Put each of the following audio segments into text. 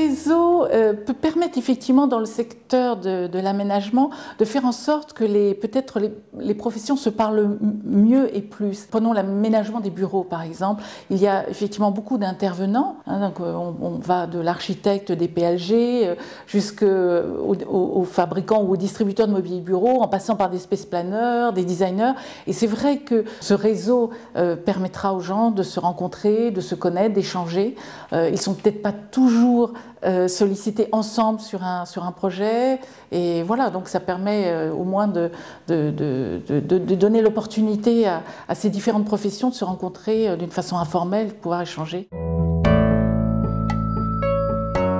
réseau peut permettre effectivement dans le secteur de l'aménagement de faire en sorte que peut-être les professions se parlent mieux et plus. Prenons l'aménagement des bureaux par exemple. Il y a effectivement beaucoup d'intervenants. Donc on va de l'architecte des PLG jusqu'aux fabricants ou aux distributeurs de mobilier de bureau, en passant par des space planners, des designers. Et c'est vrai que ce réseau permettra aux gens de se rencontrer, de se connaître, d'échanger. Ils sont peut-être pas toujours sollicités ensemble sur un projet. Et voilà, donc ça permet au moins de donner l'opportunité à ces différentes professions de se rencontrer d'une façon informelle, de pouvoir échanger.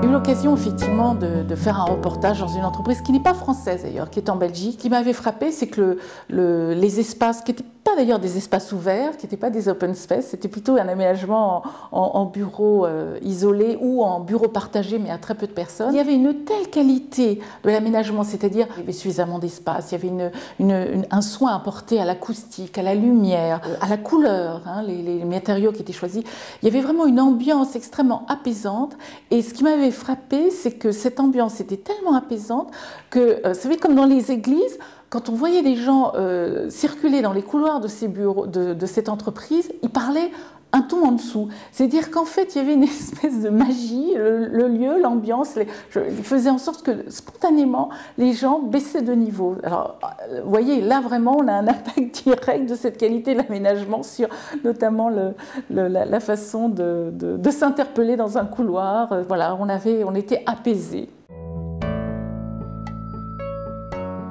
J'ai eu l'occasion effectivement de faire un reportage dans une entreprise qui n'est pas française d'ailleurs, qui est en Belgique. Ce qui m'avait frappé, c'est que les espaces, qui n'étaient pas d'ailleurs des espaces ouverts, qui n'étaient pas des open space, c'était plutôt un aménagement en bureau isolé ou en bureau partagé, mais à très peu de personnes. Il y avait une telle qualité de l'aménagement, c'est-à-dire qu'il y avait suffisamment d'espace, il y avait un soin apporté à l'acoustique, à la lumière, à la couleur, hein, les matériaux qui étaient choisis. Il y avait vraiment une ambiance extrêmement apaisante. Et ce qui m'avait frappé, c'est que cette ambiance était tellement apaisante que, vous savez, comme dans les églises, quand on voyait les gens circuler dans les couloirs de ces bureaux, de cette entreprise, ils parlaient un ton en dessous. C'est-à-dire qu'en fait, il y avait une espèce de magie, le lieu, l'ambiance, il faisait en sorte que spontanément, les gens baissaient de niveau. Alors, vous voyez, là vraiment, on a un impact direct de cette qualité de l'aménagement sur notamment la façon de s'interpeller dans un couloir. Voilà, on était apaisés.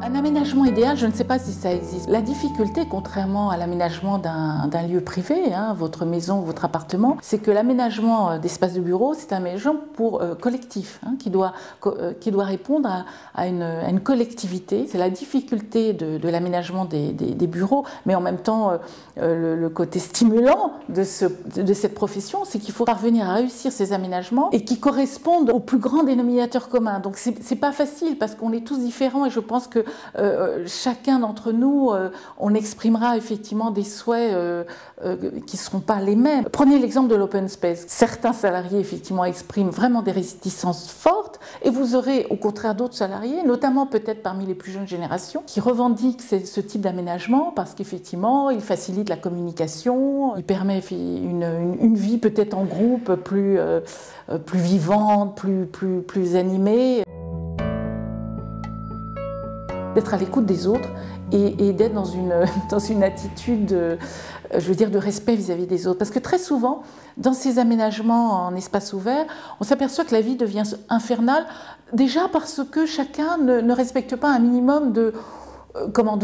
Un aménagement idéal, je ne sais pas si ça existe. La difficulté, contrairement à l'aménagement d'un lieu privé, hein, votre maison, votre appartement, c'est que l'aménagement d'espace de bureau, c'est un aménagement pour collectif, hein, qui doit répondre à une collectivité. C'est la difficulté de l'aménagement des bureaux, mais en même temps, le côté stimulant de cette profession, c'est qu'il faut parvenir à réussir ces aménagements et qui correspondent au plus grand dénominateur commun. Donc c'est pas facile parce qu'on est tous différents et je pense que chacun d'entre nous, on exprimera effectivement des souhaits qui ne seront pas les mêmes. Prenez l'exemple de l'open space. Certains salariés effectivement expriment vraiment des réticences fortes et vous aurez au contraire d'autres salariés, notamment peut-être parmi les plus jeunes générations, qui revendiquent ce type d'aménagement parce qu'effectivement il facilite la communication, il permet une vie peut-être en groupe plus vivante, plus animée. D'être à l'écoute des autres et d'être dans une attitude, je veux dire, de respect vis-à-vis des autres. Parce que très souvent, dans ces aménagements en espace ouvert, on s'aperçoit que la vie devient infernale, déjà parce que chacun ne respecte pas un minimum de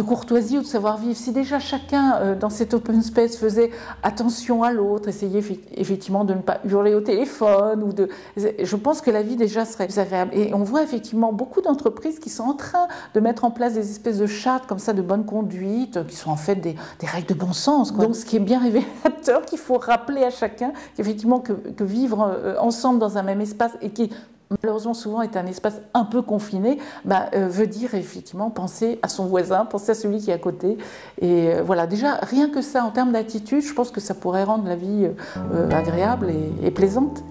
courtoisie ou de savoir-vivre. Si déjà chacun dans cet open space faisait attention à l'autre, essayait effectivement de ne pas hurler au téléphone, je pense que la vie déjà serait plus agréable. Et on voit effectivement beaucoup d'entreprises qui sont en train de mettre en place des espèces de chartes comme ça de bonne conduite, qui sont en fait des règles de bon sens, quoi. Donc ce qui est bien révélateur, qu'il faut rappeler à chacun qu'effectivement que vivre ensemble dans un même espace et qui malheureusement souvent est un espace un peu confiné, veut dire effectivement penser à son voisin, penser à celui qui est à côté. Et voilà, déjà rien que ça en termes d'attitude, je pense que ça pourrait rendre la vie agréable et plaisante.